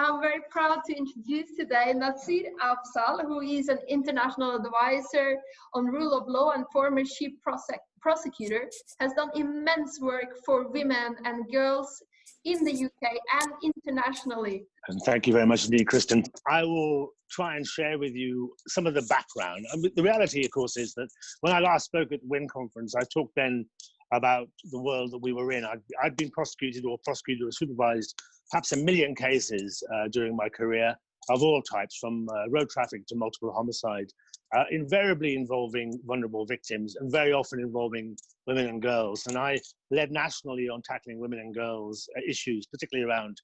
I'm very proud to introduce today Nazir Afzal, who is an international advisor on rule of law and former chief prosecutor, has done immense work for women and girls in the UK and internationally. And thank you very much indeed, Kristen. I will try and share with you some of the background. I mean, the reality, of course, is that when I last spoke at the WIN conference, I talked then about the world that we were in. I'd been prosecuted or supervised perhaps 1 million cases during my career of all types, from road traffic to multiple homicide, invariably involving vulnerable victims and very often involving women and girls. And I led nationally on tackling women and girls issues, particularly around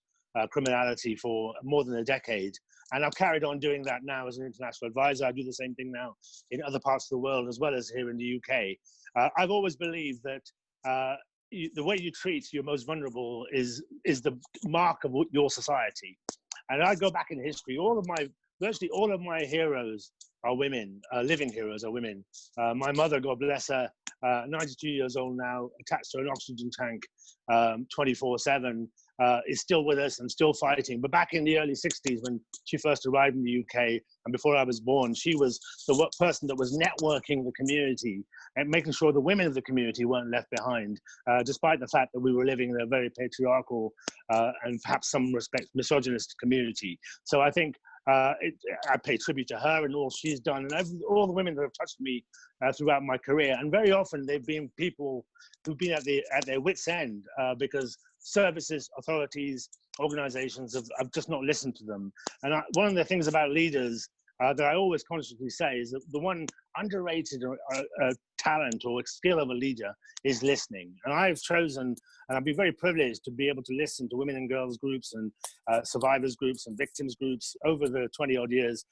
criminality, for more than a decade. And I've carried on doing that now as an international advisor. I do the same thing now in other parts of the world as well as here in the UK. I've always believed that the way you treat your most vulnerable is the mark of your society. And I go back in history, virtually all of my heroes are women, living heroes are women. My mother, God bless her, 92 years old now, attached to an oxygen tank 24/7, is still with us and still fighting. But back in the early 60s, when she first arrived in the UK, and before I was born, she was the person that was networking the community and making sure the women of the community weren't left behind, despite the fact that we were living in a very patriarchal and perhaps some respects misogynist community. So I think I pay tribute to her and all she's done, and all the women that have touched me throughout my career. And very often they've been people who've been at their wits' end because services, authorities, organizations have just not listened to them. And one of the things about leaders that I always consciously say is that the one underrated talent or skill of a leader is listening. And I've chosen, and I've been very privileged to be able to listen to women and girls groups and survivors groups and victims groups over the 20-odd years.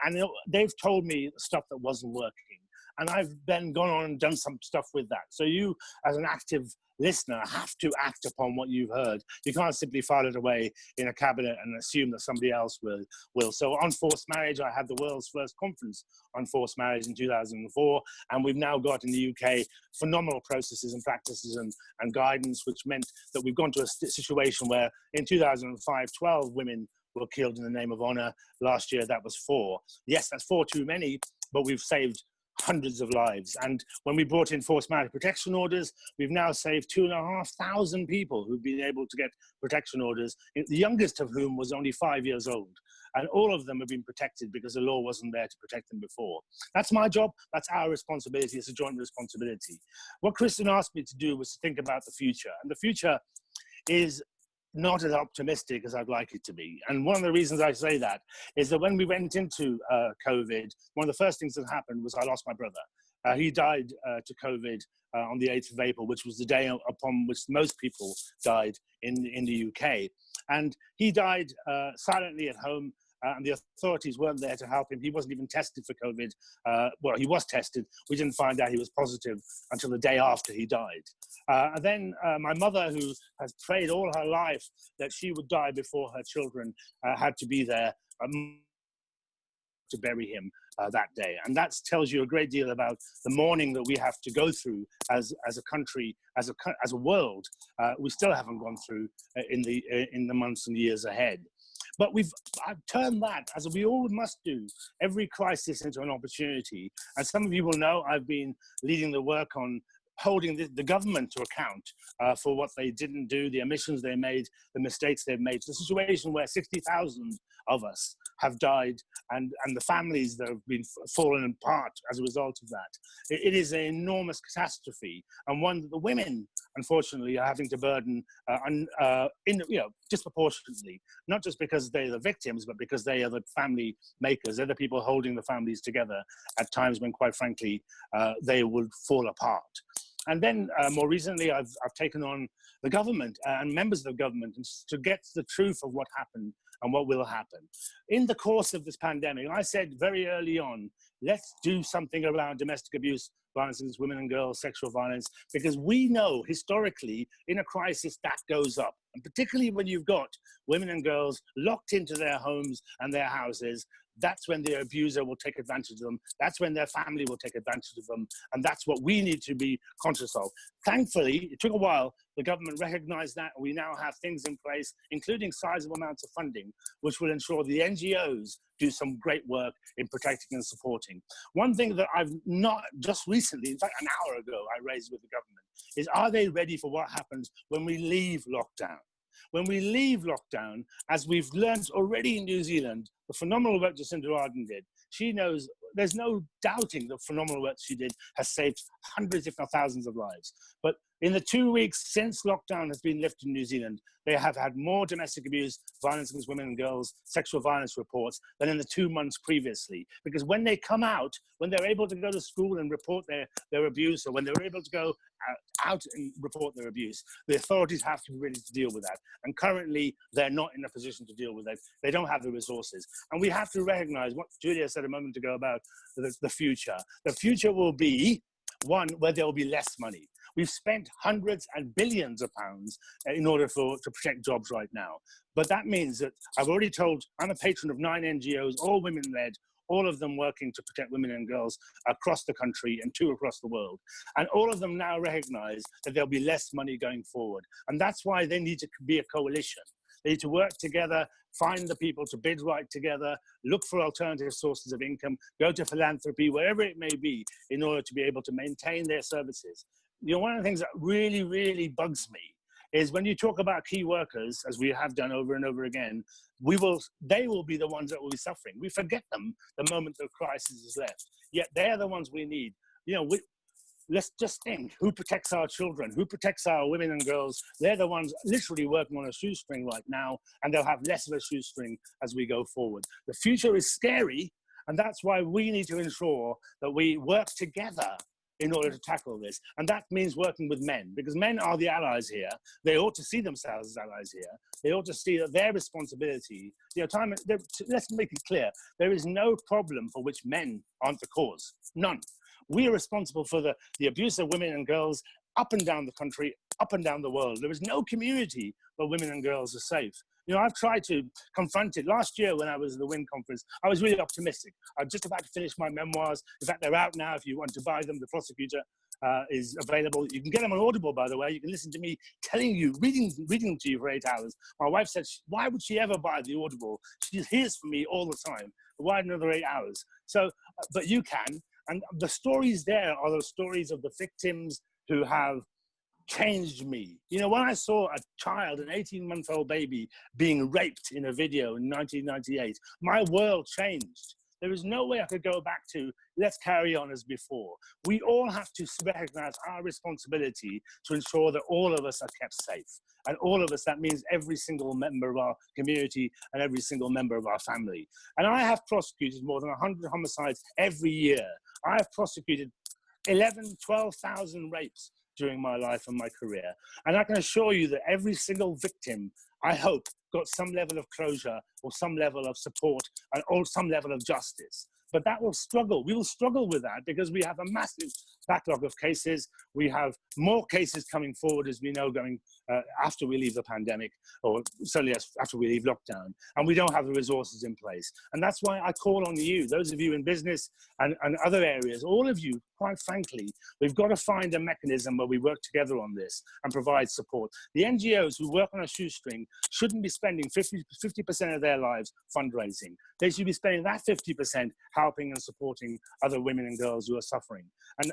And they've told me stuff that wasn't working. And I've then gone on and done some stuff with that. So you, as an active listener, have to act upon what you've heard. You can't simply file it away in a cabinet and assume that somebody else will. So on forced marriage, I had the world's first conference on forced marriage in 2004. And we've now got in the UK phenomenal processes and practices and guidance, which meant that we've gone to a situation where in 2005, 12 women were killed in the name of honor. Last year, that was 4. Yes, that's 4 too many, but we've saved hundreds of lives. And when we brought in forced marriage protection orders, we've now saved 2,500 people who've been able to get protection orders, the youngest of whom was only 5 years old. And all of them have been protected because the law wasn't there to protect them before. That's my job. That's our responsibility. It's a joint responsibility. What Kristen asked me to do was to think about the future. And the future is not as optimistic as I'd like it to be. And one of the reasons I say that is that when we went into COVID, one of the first things that happened was I lost my brother. He died to COVID on the 8th of April, which was the day upon which most people died in the UK. And he died silently at home. And the authorities weren't there to help him. He wasn't even tested for COVID. Well, he was tested. We didn't find out he was positive until the day after he died. And then my mother, who has prayed all her life that she would die before her children, had to be there to bury him that day. And that tells you a great deal about the mourning that we have to go through as a country, as a world. We still haven't gone through in the months and years ahead. But I've turned that, as we all must do, every crisis into an opportunity. And some of you will know I've been leading the work on holding the government to account for what they didn't do, the omissions they made, the mistakes they've made. It's a situation where 60,000 of us have died, and the families that have been fallen apart as a result of that. It is an enormous catastrophe, and one that the women, unfortunately, are having to burden disproportionately, not just because they're the victims, but because they are the family makers. They're the people holding the families together at times when, quite frankly, they would fall apart. And then more recently, I've taken on the government and members of the government to get the truth of what happened and what will happen. In the course of this pandemic, I said very early on, let's do something around domestic abuse, violence against women and girls, sexual violence, because we know historically in a crisis that goes up. And particularly when you've got women and girls locked into their homes and their houses, that's when the abuser will take advantage of them. That's when their family will take advantage of them. And that's what we need to be conscious of. Thankfully, it took a while, The government recognized that, and we now have things in place, including sizable amounts of funding, which will ensure the NGOs do some great work in protecting and supporting. One thing that I've not just recently, in fact, an hour ago, I raised with the government is, are they ready for what happens when we leave lockdown? When we leave lockdown, as we've learned already in New Zealand, the phenomenal work Jacinda Ardern did, she knows, there's no doubting the phenomenal work she did has saved hundreds, if not thousands of lives. But in the 2 weeks since lockdown has been lifted in New Zealand, they have had more domestic abuse, violence against women and girls, sexual violence reports than in the 2 months previously. Because when they come out, when they're able to go to school and report their abuse, or when they're able to go out and report their abuse, the authorities have to be ready to deal with that. And currently, they're not in a position to deal with it. They don't have the resources. And we have to recognize what Julia said a moment ago about the future. The future will be one where there will be less money. We've spent hundreds and billions of pounds in order to protect jobs right now. But that means that I've already told, I'm a patron of 9 NGOs, all women-led, all of them working to protect women and girls across the country and 2 across the world. And all of them now recognize that there'll be less money going forward. And that's why they need to be a coalition. They need to work together, find the people to bid right together, look for alternative sources of income, go to philanthropy, wherever it may be, in order to be able to maintain their services. You know, one of the things that really, really bugs me is when you talk about key workers, as we have done over and over again, they will be the ones that will be suffering. We forget them the moment the crisis is left. Yet they're the ones we need. You know, let's just think, who protects our children? Who protects our women and girls? They're the ones literally working on a shoestring right now, and they'll have less of a shoestring as we go forward. The future is scary, and that's why we need to ensure that we work together in order to tackle this. And that means working with men, because men are the allies here. They ought to see themselves as allies here. They ought to see that their responsibility, you know, let's make it clear, there is no problem for which men aren't the cause, none. We are responsible for the abuse of women and girls up and down the country, up and down the world. There is no community where women and girls are safe. You know, I've tried to confront it. Last year when I was at the WIN conference, I was really optimistic. I'm just about to finish my memoirs. In fact, they're out now if you want to buy them. The prosecutor is available. You can get them on Audible, by the way. You can listen to me telling you, reading them to you for 8 hours. My wife said, why would she ever buy the Audible? She hears from me all the time. Why another 8 hours? So, but you can. And the stories there are the stories of the victims who have changed me. You know, when I saw a child, an 18-month-old baby, being raped in a video in 1998, my world changed. There is no way I could go back to, let's carry on as before. We all have to recognize our responsibility to ensure that all of us are kept safe. And all of us, that means every single member of our community and every single member of our family. And I have prosecuted more than 100 homicides every year. I have prosecuted 12,000 rapes during my life and my career. And I can assure you that every single victim, I hope, got some level of closure or some level of support or some level of justice. But that will struggle. We will struggle with that because we have a massive backlog of cases. We have more cases coming forward, as we know, going after we leave the pandemic, or certainly after we leave lockdown, and we don't have the resources in place. And that's why I call on you, those of you in business and other areas, all of you, quite frankly, we've got to find a mechanism where we work together on this and provide support. The NGOs who work on a shoestring shouldn't be spending 50% of their lives fundraising. They should be spending that 50% helping and supporting other women and girls who are suffering. And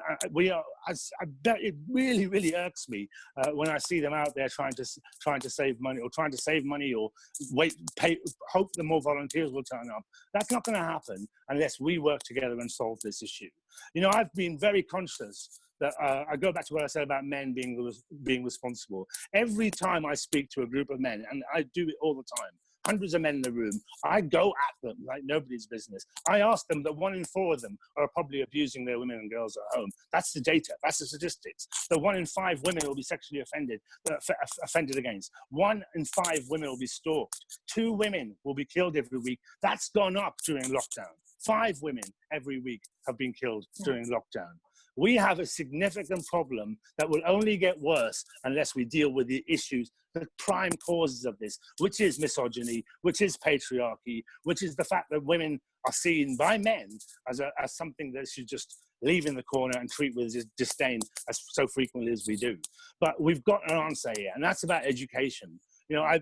it really, really irks me when I see them out there trying to save money or hope that more volunteers will turn up. That's not going to happen unless we work together and solve this issue. You know, I've been very conscious that I go back to what I said about men being responsible. Every time I speak to a group of men, and I do it all the time, hundreds of men in the room, I go at them like nobody's business. I ask them that 1 in 4 of them are probably abusing their women and girls at home. That's the data, that's the statistics. That 1 in 5 women will be sexually offended against. 1 in 5 women will be stalked. 2 women will be killed every week. That's gone up during lockdown. 5 women every week have been killed during lockdown. We have a significant problem that will only get worse unless we deal with the issues, the prime causes of this, which is misogyny, which is patriarchy, which is the fact that women are seen by men as something that should just leave in the corner and treat with disdain as so frequently as we do. But we've got an answer here, and that's about education. You know,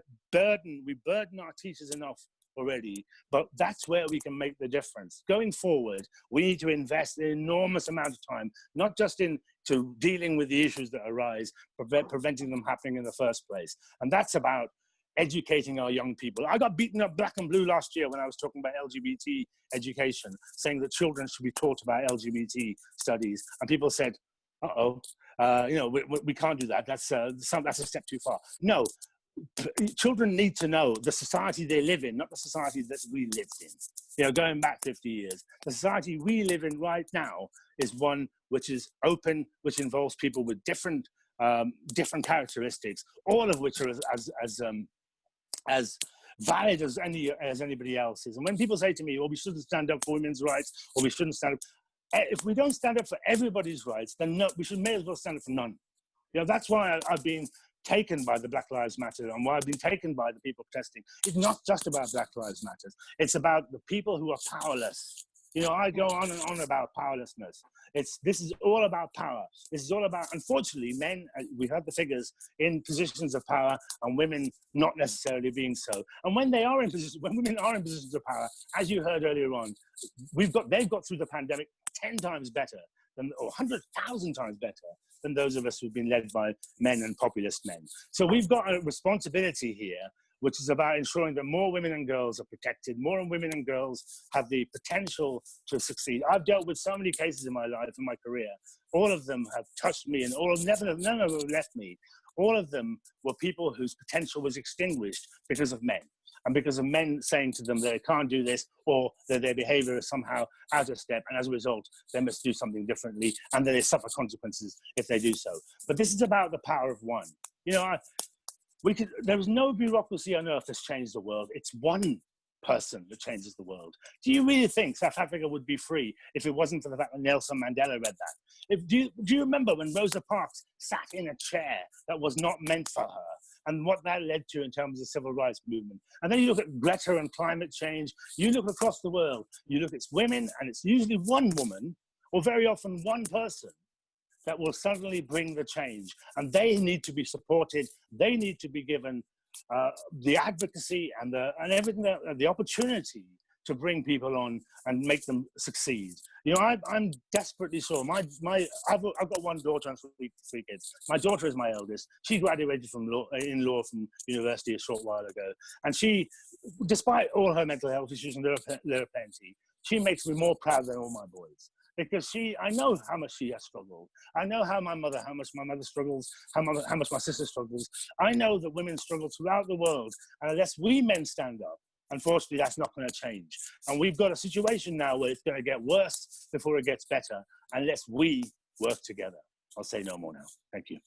we burden our teachers enough already, but that's where we can make the difference. Going forward, we need to invest an enormous amount of time, not just into dealing with the issues that arise, preventing them happening in the first place. And that's about educating our young people. I got beaten up black and blue last year when I was talking about LGBT education, saying that children should be taught about LGBT studies. And people said, you know, we can't do that. That's a step too far. No, children need to know the society they live in, not the society that we lived in. You know, going back 50 years, the society we live in right now is one which is open, which involves people with different characteristics, all of which are as valid as anybody else's. And when people say to me, well, we shouldn't stand up for women's rights, or we shouldn't stand up, if we don't stand up for everybody's rights, then no, we may as well stand up for none. You know, that's why I've been taken by the Black Lives Matter, and why I've been taken by the people protesting. It's not just about Black Lives Matter. It's about the people who are powerless. You know, I go on and on about powerlessness. This is all about power. This is all about, unfortunately, men, we have the figures, in positions of power, and women not necessarily being so. And when women are in positions of power, as you heard earlier on, they've got through the pandemic 10 times better or 100,000 times better than those of us who've been led by men and populist men. So we've got a responsibility here, which is about ensuring that more women and girls are protected, more women and girls have the potential to succeed. I've dealt with so many cases in my life, in my career. All of them have touched me, and none of them left me. All of them were people whose potential was extinguished because of men, and because of men saying to them that they can't do this, or that their behavior is somehow out of step, and as a result, they must do something differently, and that they suffer consequences if they do so. But this is about the power of one. You know, there is no bureaucracy on earth that's changed the world. It's one person that changes the world. Do you really think South Africa would be free if it wasn't for the fact that Nelson Mandela read that? Do you remember when Rosa Parks sat in a chair that was not meant for her, and what that led to in terms of the civil rights movement? And then you look at Greta and climate change. You look across the world. You look at women, and it's usually one woman, or very often one person, that will suddenly bring the change. And they need to be supported. They need to be given the advocacy and everything, the opportunity to bring people on and make them succeed. You know, I'm desperately sure. I've got one daughter and three kids. My daughter is my eldest. She graduated in law from university a short while ago. And she, despite all her mental health issues and there are plenty, she makes me more proud than all my boys. Because I know how much she has struggled. I know how much my mother struggles, how much my sister struggles. I know that women struggle throughout the world. And unless we men stand up, unfortunately, that's not going to change. And we've got a situation now where it's going to get worse before it gets better, unless we work together. I'll say no more now. Thank you.